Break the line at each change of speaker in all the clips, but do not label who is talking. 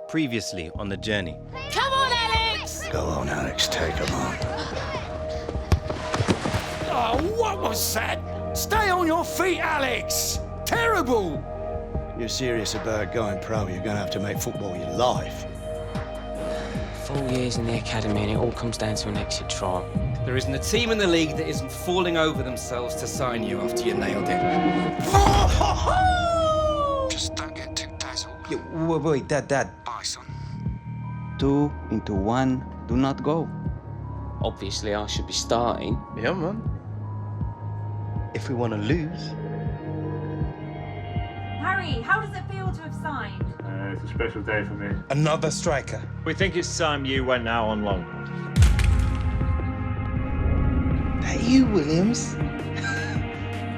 Previously on the journey.
Come on, Alex!
Go on, Alex, take him on.
Oh, what was that? Stay on your feet, Alex! Terrible!
You're serious about going pro, you're going to have to make football your life.
4 years in the academy and it all comes down to an exit trial.
There isn't a team in the league that isn't falling over themselves to sign you after you nailed it.
Just don't get too dazzled.
Wait, Dad.
Bye, son.
2 into 1, do not go.
Obviously, I should be starting.
Yeah, man. If we want to lose.
Harry, how does it feel to have signed?
It's a special day for me.
Another striker.
We think it's time you went now on loan.
That you, Williams?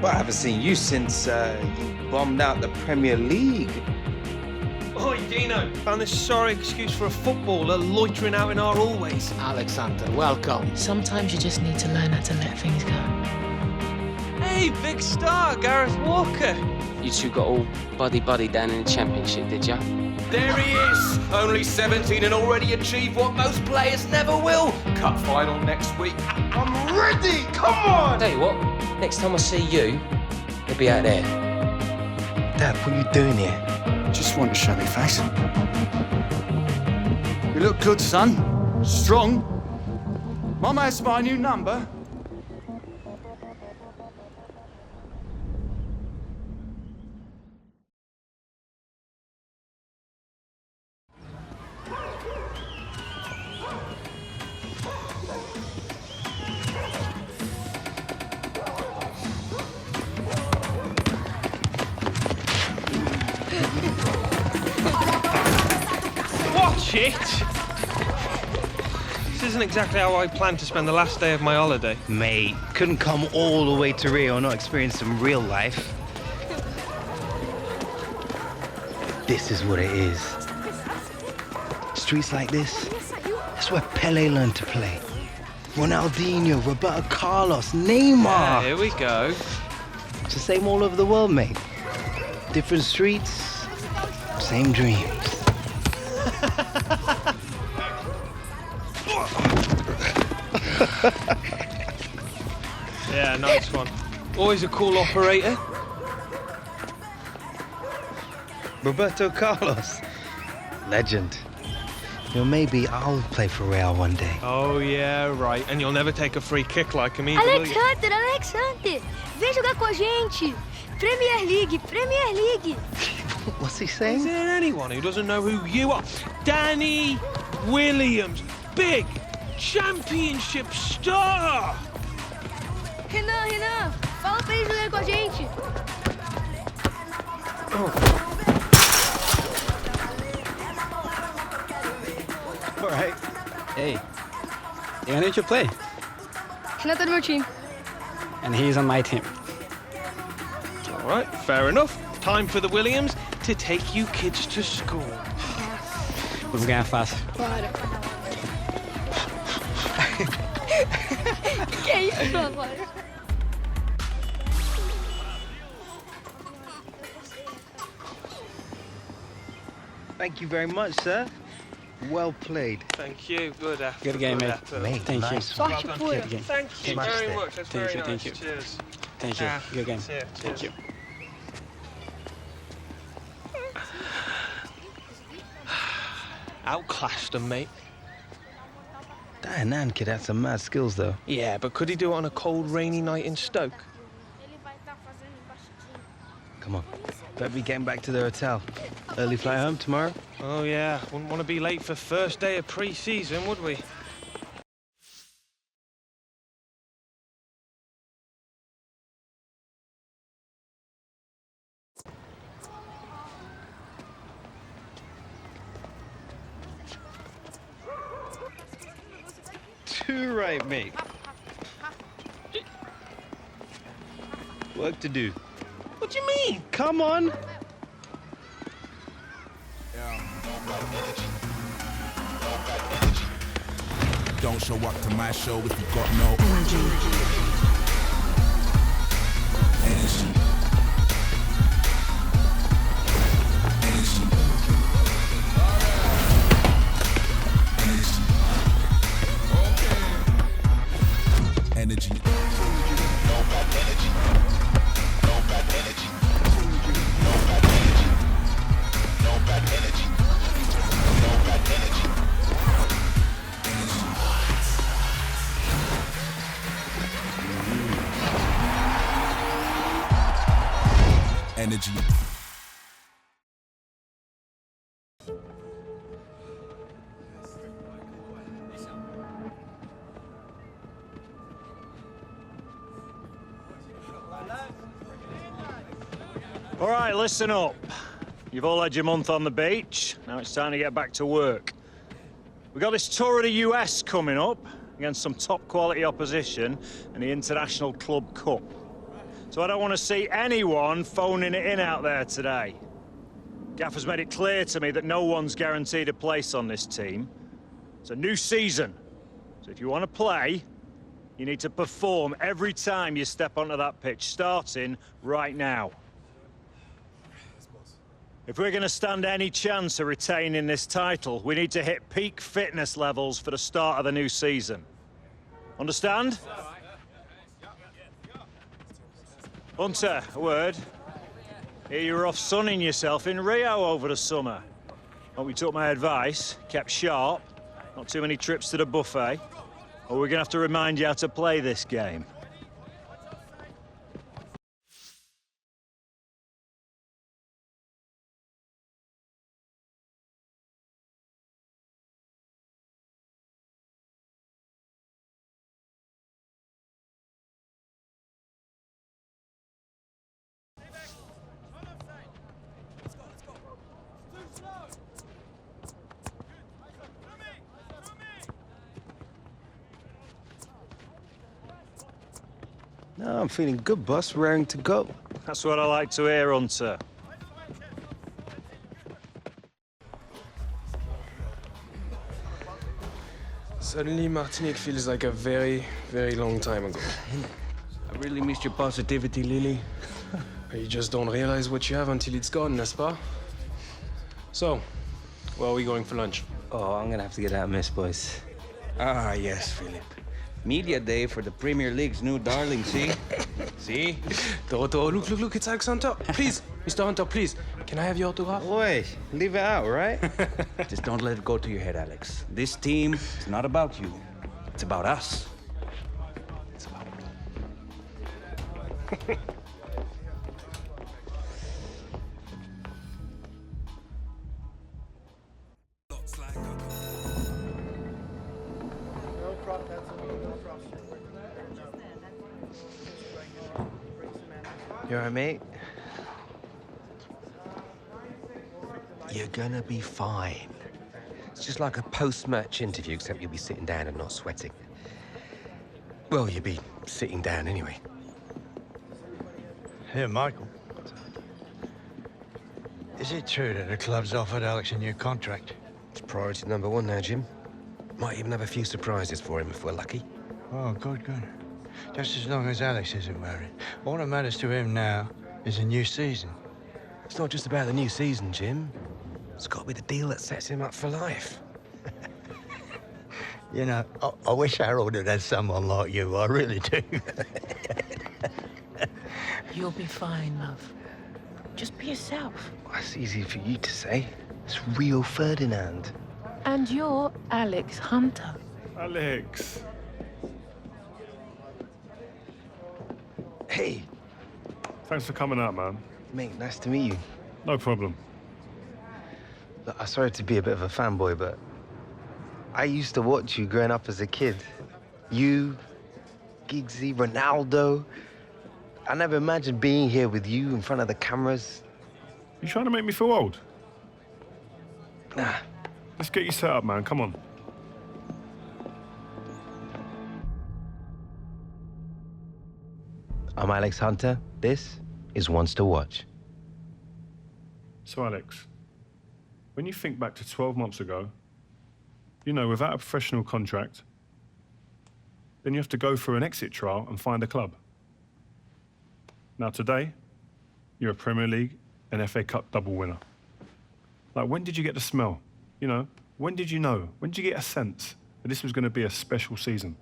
Well, I haven't seen you since you bombed out the Premier League.
Oi, Dino. Found this sorry excuse for a footballer loitering out in our hallways.
Alexander, welcome.
Sometimes you just need to learn how to let things go.
Hey, big star, Gareth Walker.
You two got all buddy-buddy down in the Championship, did ya?
There he is! Only 17 and already achieved what most players never will. Cup final next week.
I'm ready! Come on!
Tell you what, next time I see you, you'll be out there.
Dad, what are you doing here?
Just want to show me face. You look good, son. Strong. Mama asked my new number.
Watch it! This isn't exactly how I planned to spend the last day of my holiday.
Mate, couldn't come all the way to Rio and not experience some real life. This is what it is. Streets like this, that's where Pele learned to play. Ronaldinho, Roberto Carlos, Neymar.
Yeah, here we go.
It's the same all over the world, mate. Different streets, same dreams.
Yeah, nice one. Always a cool operator.
Roberto Carlos, legend. You know, maybe I'll play for Real one day.
Oh, yeah, right. And you'll never take a free kick like him either, will you?
Alex Hunter, vem jogar com a gente. Premier League.
What's he
Is
saying?
there anyone who doesn't know who you are? Danny Williams, big championship star!
Renan, fala pra ele jogar com a gente.
All right. Hey, I need to play.
Renan tá no meu time.
And he's on my team.
All right, fair enough. Time for the Williams to take you kids to school.
Vamos ganhar fácil.
Bora. Que isso, agora?
Thank you very much, sir. Well played.
Thank you. Good effort.
Good game, mate.
effort.
Mate,
Thank you.
nice.
Sorte pura.
Good game.
Thank you
Smashed
very
it.
much. That's
Thank
very
you,
nice.
thank you.
Cheers.
Thank you. Good game.
Cheers.
Thank you.
Outclassed him, mate.
That Hernan kid had some mad skills, though.
Yeah, but could he do it on a cold, rainy night in Stoke?
Come on. Better be getting back to the hotel. Early flight home tomorrow?
Oh, yeah. Wouldn't want to be late for first day of pre-season, would we?
Too right, mate. Work to do.
What do you mean?
Come on.
Don't show up to my show if you got no energy. energy.
All right, listen up. You've all had your month on the beach. Now it's time to get back to work. We've got this tour of the US coming up against some top-quality opposition in the International Club Cup. So I don't want to see anyone phoning it in out there today. Gaffer's made it clear to me that no one's guaranteed a place on this team. It's a new season. So if you want to play, you need to perform every time you step onto that pitch, starting right now. If we're going to stand any chance of retaining this title, we need to hit peak fitness levels for the start of the new season. Understand? Hunter, a word. Here you were off sunning yourself in Rio over the summer. Hope you took my advice, kept sharp, not too many trips to the buffet, or we're going to have to remind you how to play this game.
No, I'm feeling good, boss. Raring to go.
That's what I like to hear, Hunter.
Suddenly, Martinique feels like a very, very long time ago.
I really missed your positivity, Lily.
You just don't realize what you have until it's gone, n'est-ce pas? So, where are we going for lunch?
Oh, I'm gonna have to get out of Miss, boys.
Ah, yes, Philip. Media day for the Premier League's new darling, see? See?
Toto, look, it's Alex Hunter. Please, Mr. Hunter, please. Can I have your autograph?
Wait, leave it out, right?
Just don't let it go to your head, Alex. This team is not about you. It's about us. It's about me.
You all right, mate? You're gonna be fine. It's just like a post-match interview, except you'll be sitting down and not sweating. Well, you'll be sitting down anyway.
Here, Michael. Is it true that the club's offered Alex a new contract?
It's priority number one now, Jim. Might even have a few surprises for him if we're lucky.
Oh, good. Just as long as Alex isn't worried. All that matters to him now is a new season.
It's not just about the new season, Jim. It's got to be the deal that sets him up for life.
You know, I wish Harold had had someone like you. I really do.
You'll be fine, love. Just be yourself.
That's easy for you to say. It's Rio Ferdinand.
And you're Alex Hunter.
Alex.
Hey.
Thanks for coming out, man.
Mate, nice to meet you.
No problem.
Look, I'm sorry to be a bit of a fanboy, but I used to watch you growing up as a kid. You, Giggsy, Ronaldo. I never imagined being here with you in front of the cameras.
You trying to make me feel old?
Nah.
Let's get you set up, man. Come on.
I'm Alex Hunter. This is Ones to Watch.
So, Alex, when you think back to 12 months ago, you know, without a professional contract, then you have to go through an exit trial and find a club. Now, today, you're a Premier League and FA Cup double winner. Like, when did you get the smell? You know, when did you know? When did you get a sense that this was going to be a special season?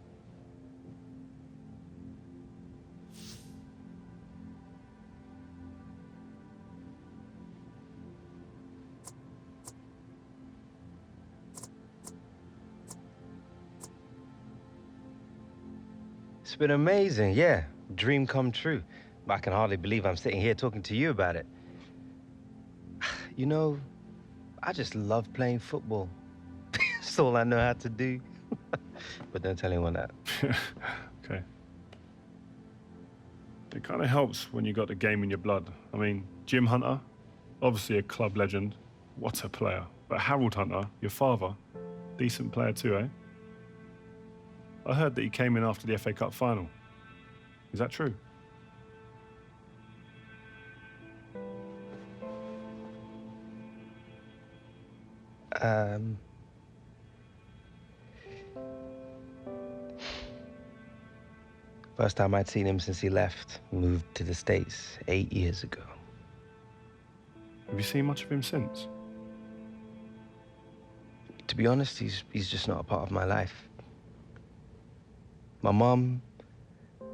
It's been amazing, yeah. Dream come true. But I can hardly believe I'm sitting here talking to you about it. You know, I just love playing football. That's all I know how to do. But don't tell anyone that.
Okay. It kind of helps when you got the game in your blood. I mean, Jim Hunter, obviously a club legend. What a player. But Harold Hunter, your father, decent player too, eh? I heard that he came in after the FA Cup final. Is that true?
First time I'd seen him since he left, moved to the States 8 years ago.
Have you seen much of him since?
To be honest, he's just not a part of my life. My mom,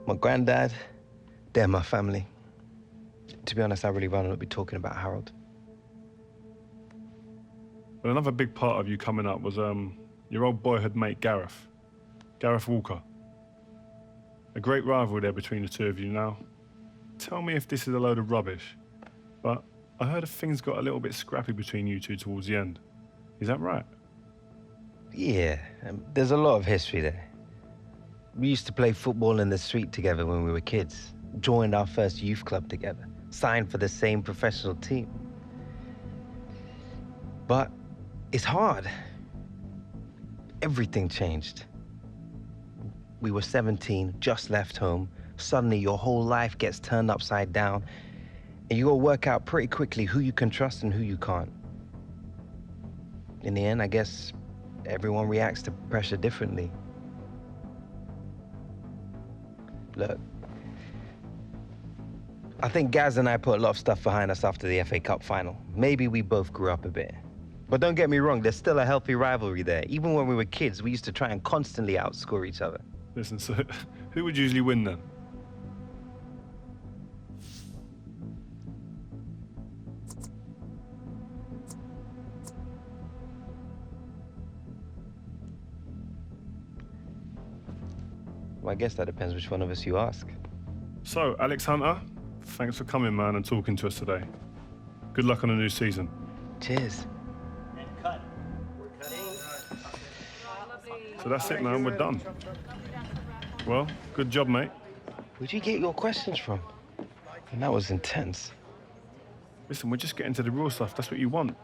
my granddad, they're my family. To be honest, I really rather not be talking about Harold.
But another big part of you coming up was your old boyhood mate, Gareth Walker. A great rivalry there between the two of you now. Tell me if this is a load of rubbish, but I heard things got a little bit scrappy between you two towards the end. Is that right?
Yeah, there's a lot of history there. We used to play football in the street together when we were kids, joined our first youth club together, signed for the same professional team. But it's hard. Everything changed. We were 17, just left home. Suddenly your whole life gets turned upside down, and you gotta work out pretty quickly who you can trust and who you can't. In the end, I guess everyone reacts to pressure differently. Look, I think Gaz and I put a lot of stuff behind us after the FA Cup final. Maybe we both grew up a bit. But don't get me wrong, there's still a healthy rivalry there. Even when we were kids, we used to try and constantly outscore each other.
Listen, so who would usually win then?
Well, I guess that depends which one of us you ask.
So, Alex Hunter, thanks for coming, man, and talking to us today. Good luck on the new season.
Cheers.
So that's it, man. We're done. Well, good job, mate.
Where'd you get your questions from? And that was intense.
Listen, we're just getting to the real stuff. That's what you want.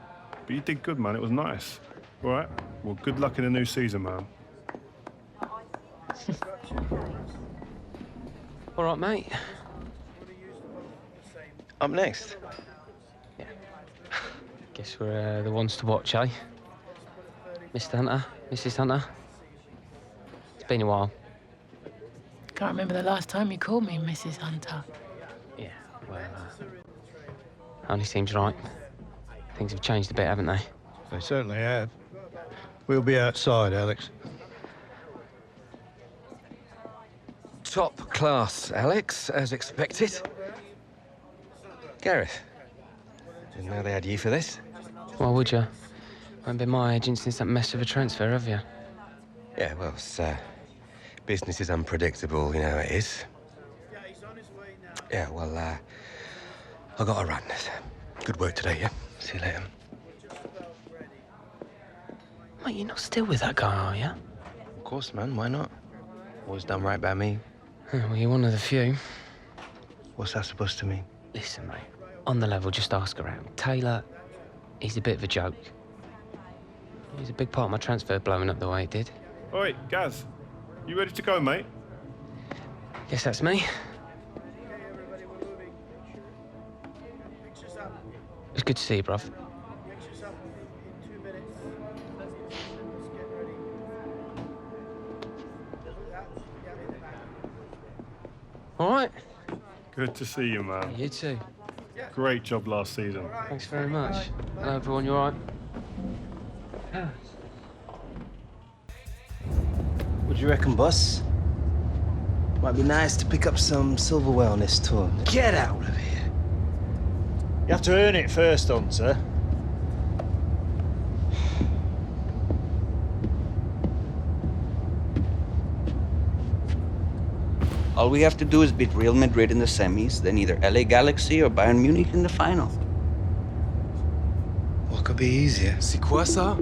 But you did good, man. It was nice. All right? Well, good luck in the new season, man.
All right, mate.
Up next.
Yeah. Guess we're the ones to watch, eh? Mr. Hunter, Mrs. Hunter. It's been a while.
Can't remember the last time you called me Mrs. Hunter.
Yeah, well, only seems right. Things have changed a bit, haven't they?
They certainly have. We'll be outside, Alex.
Top class, Alex, as expected. Gareth, didn't know they had you for this.
Why would you? Won't been my agent since that mess of a transfer, have you?
Yeah, well, business is unpredictable, you know it is. Yeah, well, I got to run. Good work today, yeah? See you later.
Mate, you're not still with that guy, are you?
Of course, man. Why not? Always done right by me.
Well, you're one of the few.
What's that supposed to mean?
Listen, mate. On the level, just ask around. Taylor, he's a bit of a joke. He's a big part of my transfer blowing up the way it did.
All right, Gaz, you ready to go, mate?
Guess that's me. It's good to see you, bruv. All right.
Good to see you, man.
You too.
Great job last season.
Thanks very much. Hello, everyone. You all right?
What do you reckon, boss? Might be nice to pick up some silverware on this tour.
Get out of here.
You have to earn it first, Hunter.
All we have to do is beat Real Madrid in the semis, then either LA Galaxy or Bayern Munich in the final.
could be easier.
C'est quoi ça?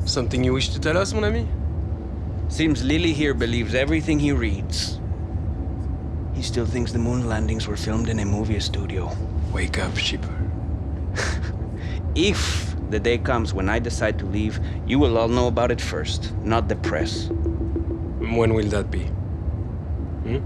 Something you wish to tell us, mon ami?
Seems Lily here believes everything he reads. He still thinks the moon landings were filmed in a movie studio.
Wake up, shipper.
If the day comes when I decide to leave, you will all know about it first, not the press.
When will that be? Hmm?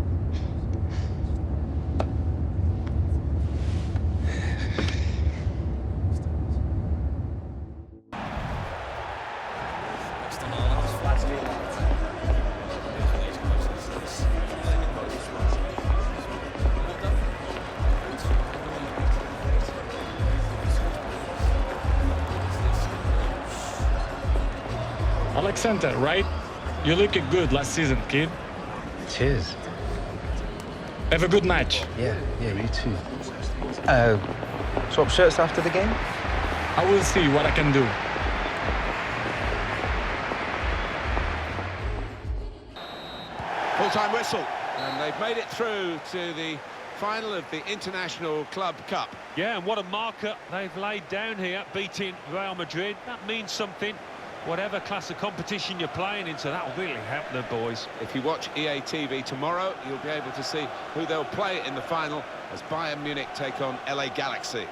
Alexander, right? You looked good last season, kid.
Cheers.
Have a good match.
Yeah, you too. Swap shirts after the game?
I will see what I can do.
Full-time whistle, and they've made it through to the final of the International Club Cup.
Yeah, and what a marker they've laid down here, beating Real Madrid. That means something. Whatever class of competition you're playing into, that'll really help the boys.
If you watch EA TV tomorrow, you'll be able to see who they'll play in the final as Bayern Munich take on LA Galaxy.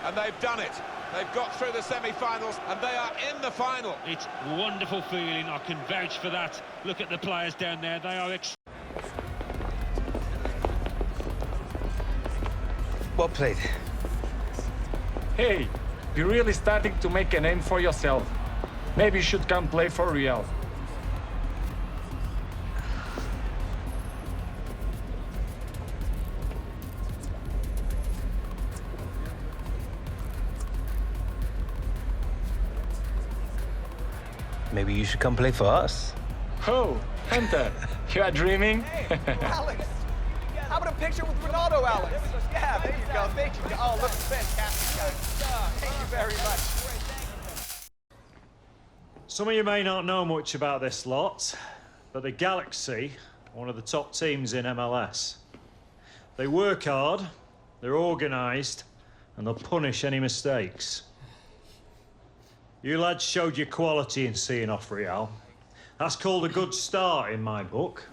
And they've done it. They've got through the semi-finals, and they are in the final.
It's a wonderful feeling. I can vouch for that. Look at the players down there. They are...
Well played.
Hey, you're really starting to make a name for yourself. Maybe you should come play for Real.
Maybe you should come play for us.
Oh, Hunter, you are dreaming?
Hey, Alex! How about a picture with Ronaldo, Alex? Yeah, there you go. Thank you. Oh, look, fantastic, guys. Thank you very much.
Some of you may not know much about this lot, but the Galaxy are one of the top teams in MLS. They work hard, they're organised, and they'll punish any mistakes. You lads showed your quality in seeing off Real. That's called a good start in my book.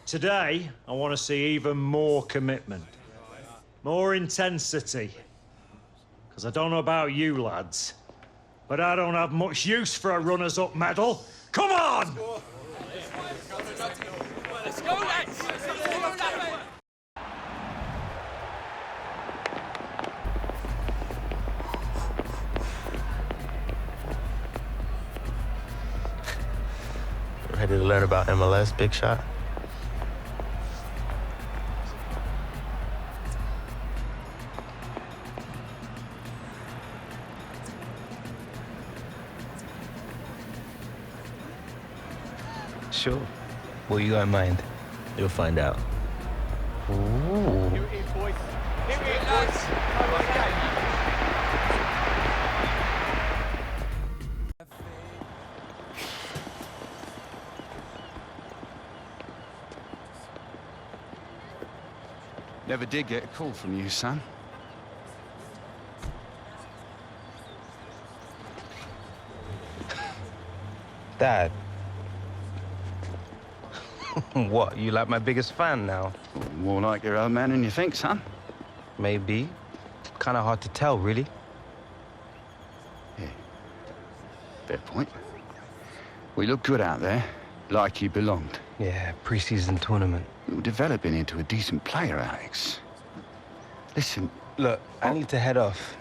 Today, I want to see even more commitment, more intensity. Because I don't know about you lads, but I don't have much use for a runners-up medal. Come on!
Let's go, lads!
Ready to learn about MLS, big shot? Sure. What you got in mind? You'll find out. Ooh.
Here it is, boys. Here it is, boys.
Never did get a call from you, son.
Dad. What, you like my biggest fan now?
More like your old man than you think, son.
Maybe. Kind of hard to tell, really.
Yeah. Fair point. We look good out there, like you belonged.
Yeah, pre-season tournament.
You're developing into a decent player, Alex. Listen...
Look, I need to head off.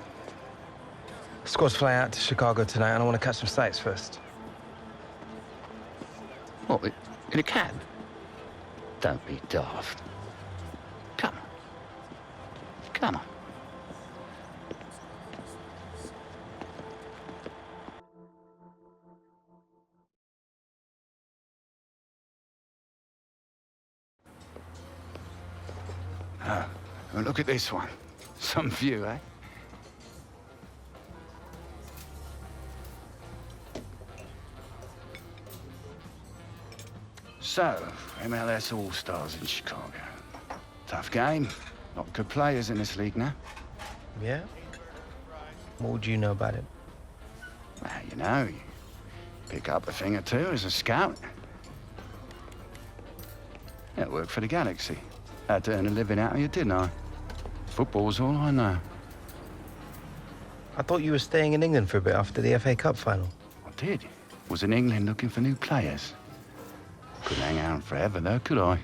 Squad's flying out to Chicago tonight, and I want to catch some sights first.
What, in a cab? Don't be daft. Come on. Come on. Oh, well, look at this one. Some view, eh? So, MLS All-Stars in Chicago. Tough game. Not good players in this league now.
Yeah? What would you know about it?
Well, you know, you pick up a thing or two as a scout. Yeah, worked for the Galaxy. Had to earn a living out of you, didn't I? Football's all I know.
I thought you were staying in England for a bit after the FA Cup final.
I did. Was in England looking for new players. Couldn't hang out forever, though, could I?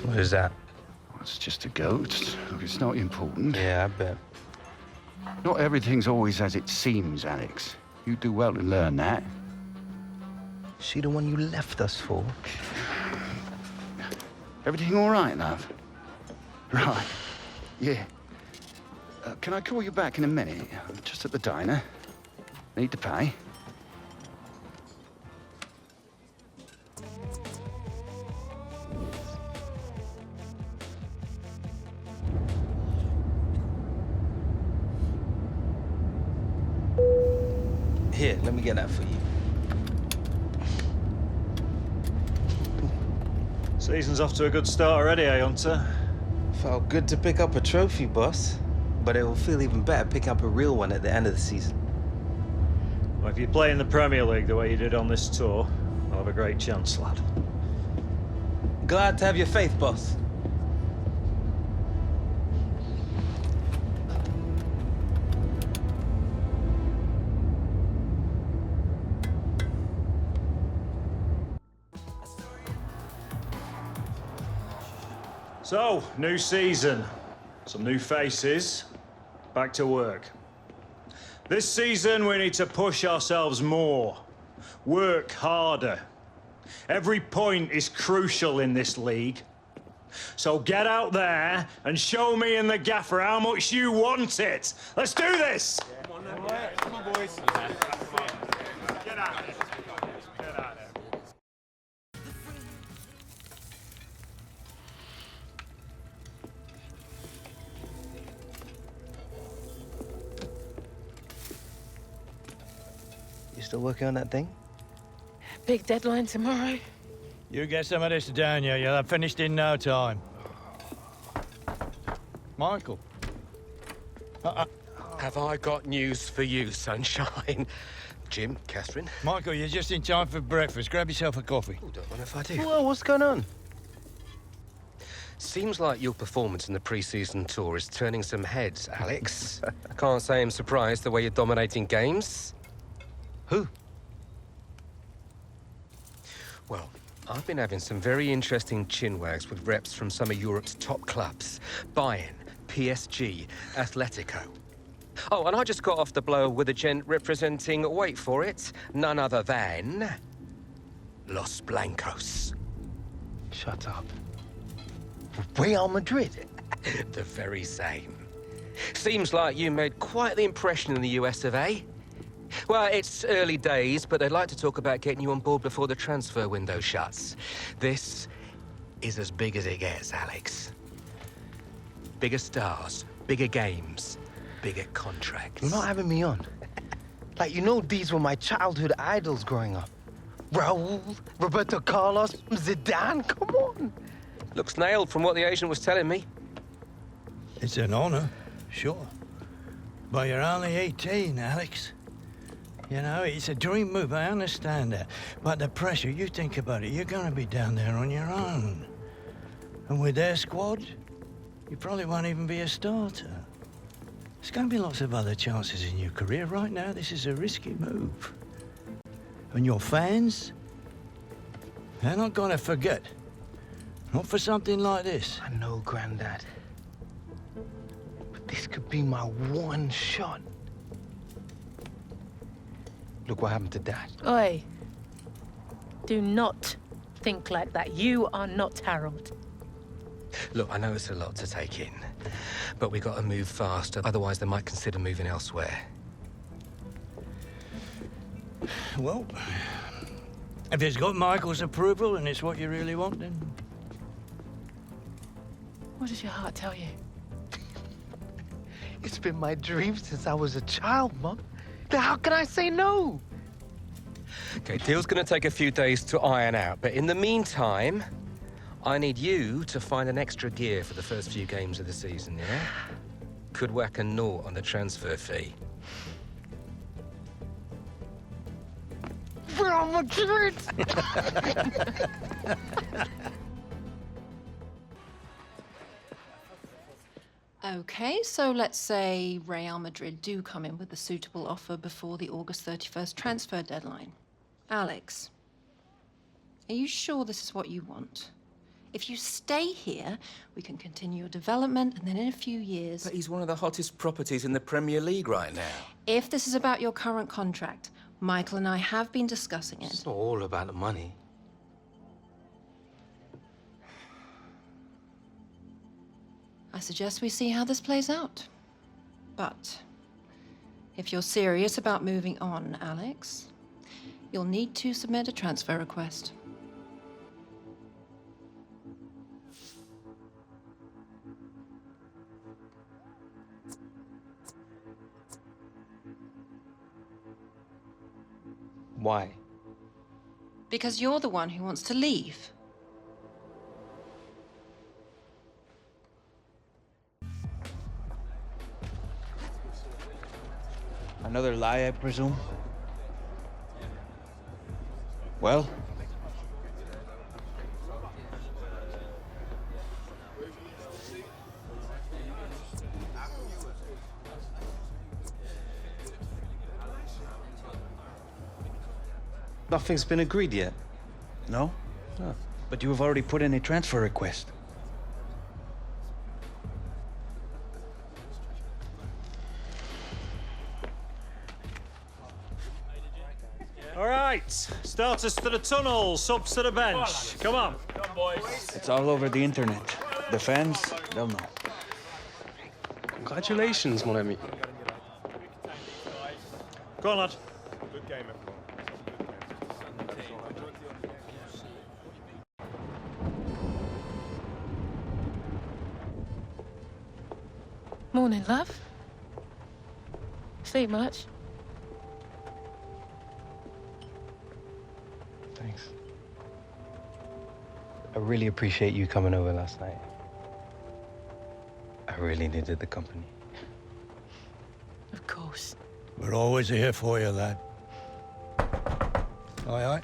What is that?
It's just a goat. Look, it's not important.
Yeah, I bet.
Not everything's always as it seems, Alex. You do well to learn that.
She the one you left us for?
Everything all right, love? Right. Yeah. Can I call you back in a minute? I'm just at the diner. Need to pay.
Here, let me get that for you.
Season's off to a good start already, eh, Hunter?
Felt good to pick up a trophy, boss. But it will feel even better picking up a real one at the end of the season.
Well, if you play in the Premier League the way you did on this tour, I'll have a great chance, lad.
Glad to have your faith, boss.
So, new season, some new faces, back to work. This season, we need to push ourselves more, work harder. Every point is crucial in this league. So get out there and show me and the gaffer how much you want it. Let's do this!
Come on, boys.
Get out of there. Get out of there.
You still working on that thing?
Big deadline tomorrow.
You get some of this down here, you'll have finished in no time. Michael.
Have I got news for you, sunshine? Jim, Catherine.
Michael, you're just in time for breakfast. Grab yourself a coffee.
Oh, don't mind if I do.
Whoa, what's going on?
Seems like your performance in the pre-season tour is turning some heads, Alex. Can't say I'm surprised the way you're dominating games.
Who?
Well, I've been having some very interesting chinwags with reps from some of Europe's top clubs. Bayern, PSG, Atletico. Oh, and I just got off the blow with a gent representing, wait for it, none other than Los Blancos.
Shut up. Real Madrid?
The very same. Seems like you made quite the impression in the US of A. Well, it's early days, but they'd like to talk about getting you on board before the transfer window shuts. This is as big as it gets, Alex. Bigger stars, bigger games, bigger contracts.
You're not having me on. Like, you know these were my childhood idols growing up. Raul, Roberto Carlos, Zidane, come on.
Looks nailed from what the agent was telling me.
It's an honor, sure. But you're only 18, Alex. You know, it's a dream move, I understand that. But the pressure, you think about it, you're gonna be down there on your own. And with their squad, you probably won't even be a starter. There's gonna be lots of other chances in your career. Right now, this is a risky move. And your fans, they're not gonna forget. Not for something like this.
I know, Grandad. But this could be my one shot. Look what happened to Dad.
Oi. Do not think like that. You are not Harold.
Look, I know it's a lot to take in, but we got to move faster. Otherwise, they might consider moving elsewhere.
Well, if it's got Michael's approval and it's what you really want, then...
What does your heart tell you?
It's been my dream since I was a child, Mum. Then how can I say no?
Okay, deal's gonna take a few days to iron out, but in the meantime, I need you to find an extra gear for the first few games of the season, yeah? Could whack a naught on the transfer fee.
Real Madrid!
Okay, so let's say Real Madrid do come in with a suitable offer before the August 31st transfer deadline. Alex, are you sure this is what you want? If you stay here, we can continue your development, and then in a few years...
But he's one of the hottest properties in the Premier League right now.
If this is about your current contract, Michael and I have been discussing it.
It's not all about the money.
I suggest we see how this plays out. But if you're serious about moving on, Alex, you'll need to submit a transfer request.
Why?
Because you're the one who wants to leave.
Another lie, I presume? Well?
Nothing's been agreed yet.
No?
No.
But you have already put in a transfer request.
All right, starters to the tunnel, subs to the bench. Come on.
It's all over the internet. The fans, they'll know.
Congratulations, mon ami.
Go on, lad.
Good game, everyone.
Morning, love. Sleep much?
Thanks. I really appreciate you coming over last night. I really needed the company.
Of course.
We're always here for you, lad. Aye, aye.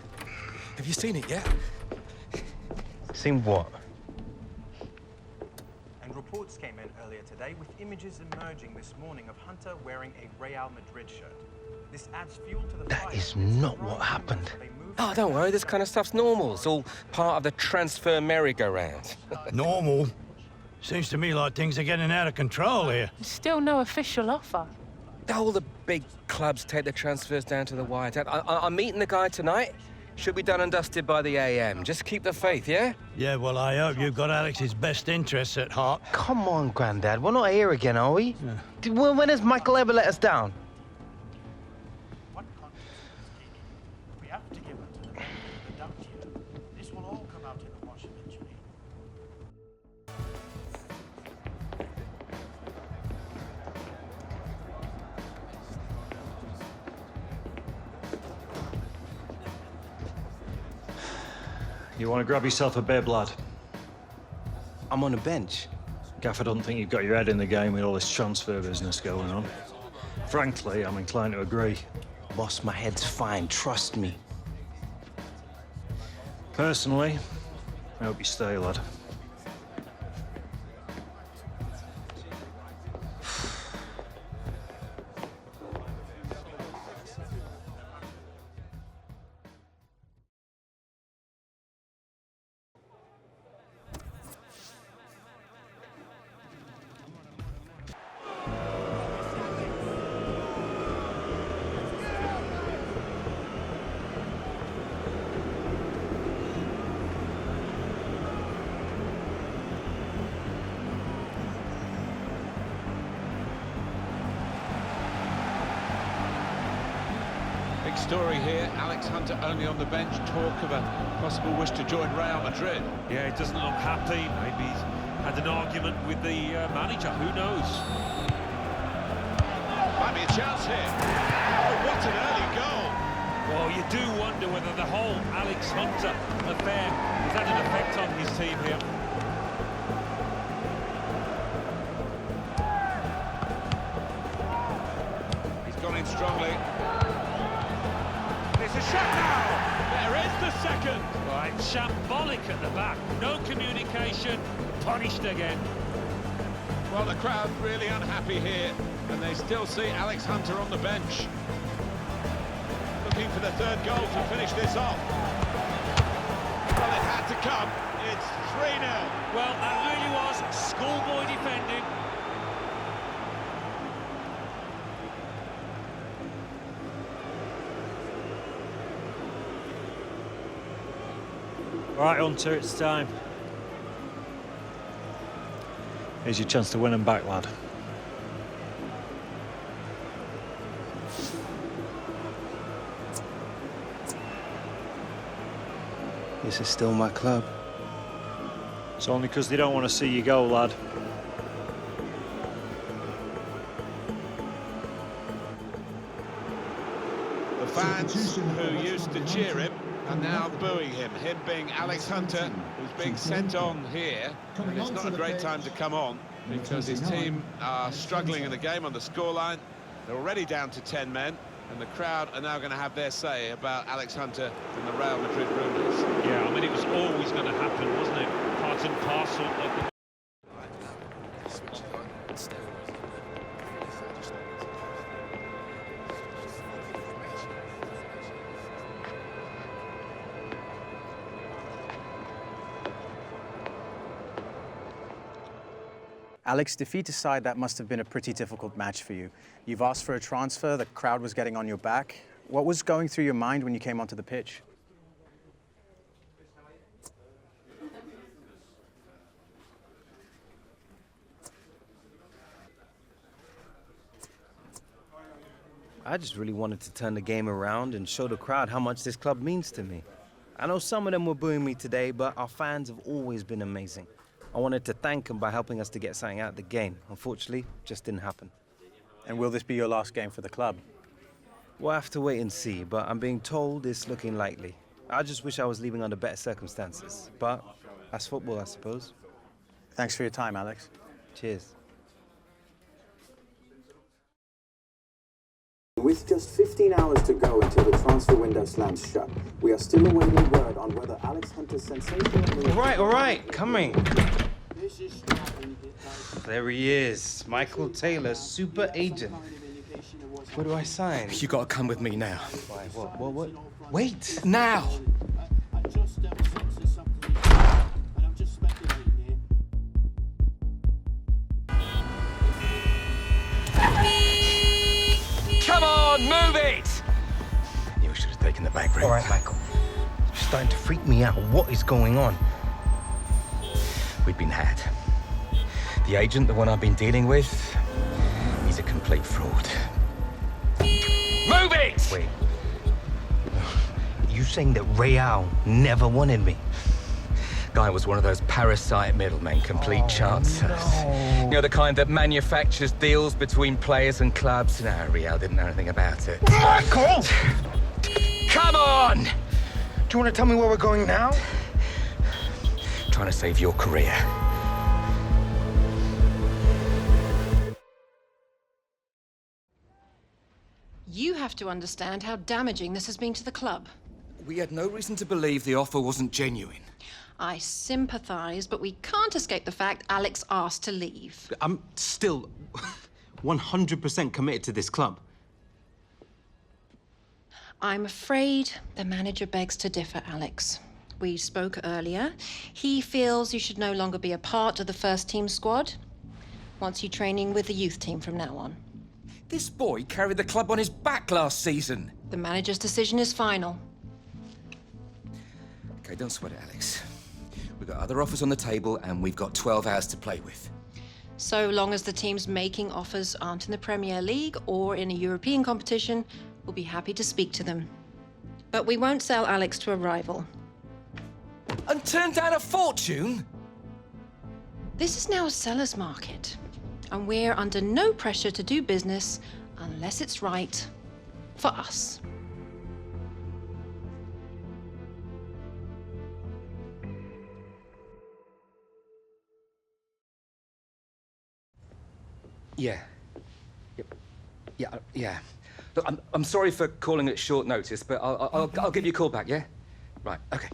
Have you seen it yet?
Seen what?
And reports came in earlier today with images emerging this morning of Hunter wearing a Real Madrid shirt. This adds fuel to the fire.
That is not what happened.
Oh, don't worry, this kind of stuff's normal. It's all part of the transfer merry-go-round.
Normal? Seems to me like things are getting out of control here.
Still no official offer.
All the big clubs take the transfers down to the wire. Dad, I'm meeting the guy tonight. Should be done and dusted by the AM. Just keep the faith, yeah?
Yeah, well, I hope you've got Alex's best interests at heart.
Come on, Grandad. We're not here again, are we? Yeah. When has Michael ever let us down?
We have to give it to the benefit of the doubt here. This will all come out in the wash eventually.
You want to grab yourself a bib, lad?
I'm on a bench.
Gaffer doesn't think you've got your head in the game with all this transfer business going on. Frankly, I'm inclined to agree.
Boss, my head's fine. Trust me.
Personally, I hope you stay, lad.
Big story here. Alex Hunter only on the bench. Talk of a possible wish to join Real Madrid.
Yeah, he doesn't look happy. Maybe he's had an argument with the manager. Who knows?
Might be a chance here. Oh, what an early goal.
Well, you do wonder whether the whole Alex Hunter affair has had an effect on his team here.
He's gone in strongly.
It's a shot now! There is the second! Right, shambolic at the back. No communication, punished again.
Well, the crowd really unhappy here, and they still see Alex Hunter on the bench. Looking for the third goal to finish this off. Well, it had to come. It's 3-0.
Well, that really was schoolboy defending.
All right, Hunter, it's time. Here's your chance to win them back, lad.
This is still my club.
It's only because they don't want to see you go, lad.
The fans who used to cheer him are now booing him. Him being Alex Hunter, who's being sent on here. And it's not a great time to come on because his team are struggling in the game on the scoreline. They're already down to 10 men. And the crowd are now going to have their say about Alex Hunter and the Real Madrid rumours.
Yeah, I mean, it was always going to happen, wasn't it? Part and parcel of the...
Alex, defeat aside, that must have been a pretty difficult match for you. You've asked for a transfer, the crowd was getting on your back. What was going through your mind when you came onto the pitch?
I just really wanted to turn the game around and show the crowd how much this club means to me. I know some of them were booing me today, but our fans have always been amazing. I wanted to thank them by helping us to get something out of the game. Unfortunately, it just didn't happen.
And will this be your last game for the club?
We'll have to wait and see, but I'm being told it's looking likely. I just wish I was leaving under better circumstances, but that's football, I suppose.
Thanks for your time, Alex.
Cheers.
With just 15 hours to go until the transfer window slams shut, we are still awaiting word on whether Alex Hunter's sensational move...
All right, coming. There he is, Michael Taylor, super agent. Where do I sign?
You gotta come with me now.
Why, what? Wait!
Now!
Come on, move it!
You should have taken the back route.
All right, Michael. It's starting to freak me out. What is going on?
We've been had. The agent, the one I've been dealing with, he's a complete fraud.
Move it!
Wait. You saying that Real never wanted me?
Guy was one of those parasite middlemen, complete chancers.
No.
You know, the kind that manufactures deals between players and clubs. No, Real didn't know anything about it.
Michael!
Come on!
Do you want to tell me where we're going now?
Trying to save your career.
You have to understand how damaging this has been to the club.
We had no reason to believe the offer wasn't genuine.
I sympathise, but we can't escape the fact Alex asked to leave.
I'm still 100% committed to this club.
I'm afraid the manager begs to differ, Alex. We spoke earlier. He feels you should no longer be a part of the first team squad. Wants you training with the youth team from now on.
This boy carried the club on his back last season.
The manager's decision is final.
Okay, don't sweat it, Alex. We've got other offers on the table, and we've got 12 hours to play with.
So long as the teams making offers aren't in the Premier League or in a European competition, we'll be happy to speak to them. But we won't sell Alex to a rival.
And turn down a fortune?
This is now a seller's market, and we're under no pressure to do business unless it's right for us.
Yeah. Yeah. Look, I'm sorry for calling at short notice, but I'll give you a call back, yeah? Right, okay.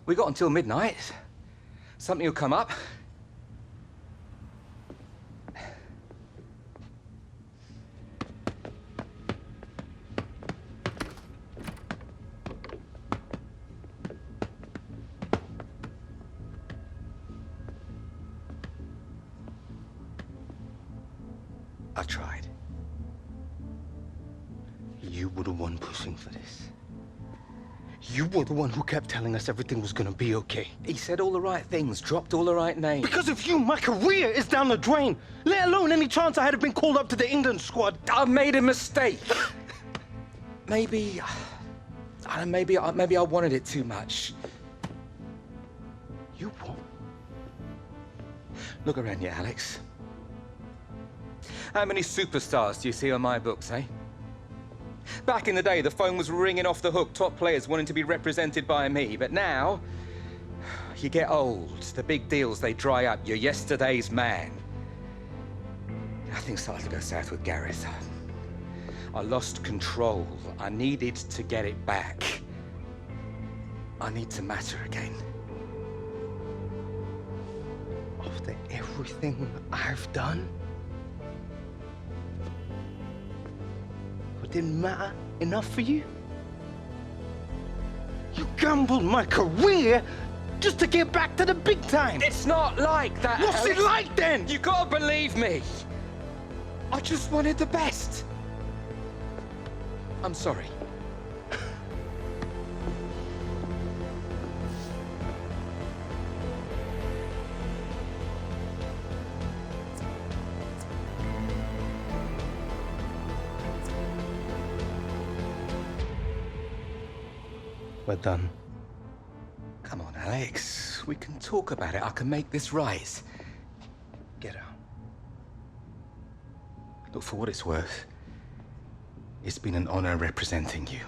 We got until midnight. Something will come up. I tried. You were the one pushing for this. You were the one who kept telling us everything was gonna be okay. He said all the right things, dropped all the right names.
Because of you, my career is down the drain. Let alone any chance I had been called up to the England squad.
I made a mistake. Maybe I wanted it too much. You what? Look around you, Alex. How many superstars do you see on my books, eh? Back in the day, the phone was ringing off the hook, top players wanting to be represented by me. But now, you get old, the big deals, they dry up. You're yesterday's man. Things started to go south with Gareth. I lost control. I needed to get it back. I need to matter again.
After everything I've done? It didn't matter enough for you? You gambled my career just to get back to the big time.
It's not like that,
What's
Alex.
it like then?
You gotta believe me. I just wanted the best. I'm sorry.
We're done.
Come on, Alex. We can talk about it. I can make this right.
Get out.
Look, for what it's worth, it's been an honor representing you.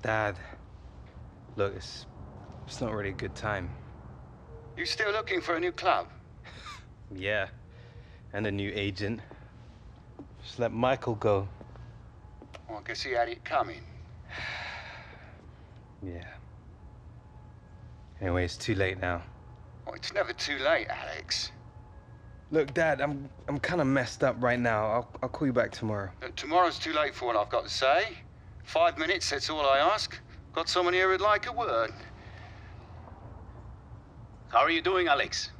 Dad, look, it's not really a good time.
You still looking for a new club?
Yeah, and a new agent. Just let Michael go.
Well, I guess he had it coming.
Yeah. Anyway, it's too late now.
Oh, it's never too late, Alex.
Look, Dad, I'm kind of messed up right now. I'll call you back tomorrow.
Tomorrow's too late for what I've got to say. 5 minutes, that's all I ask. Got someone here who'd like a word.
How are you doing, Alex?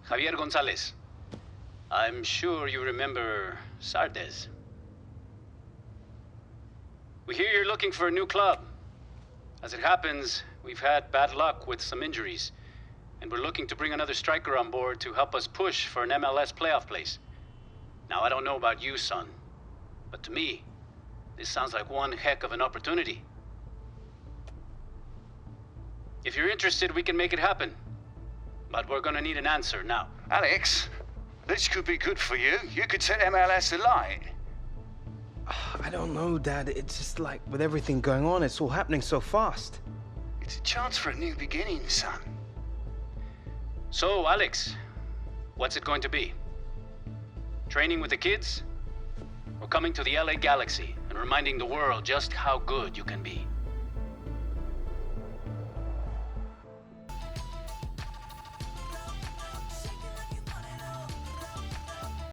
Javier Gonzalez. I'm sure you remember Sardes. We hear you're looking for a new club. As it happens, we've had bad luck with some injuries, and we're looking to bring another striker on board to help us push for an MLS playoff place. Now, I don't know about you, son, but to me, this sounds like one heck of an opportunity. If you're interested, we can make it happen. But we're gonna need an answer now.
Alex, this could be good for you. You could set MLS alight.
I don't know, Dad. It's just like, with everything going on, it's all happening so fast.
It's a chance for a new beginning, son.
So, Alex, what's it going to be? Training with the kids? Or coming to the LA Galaxy and reminding the world just how good you can be?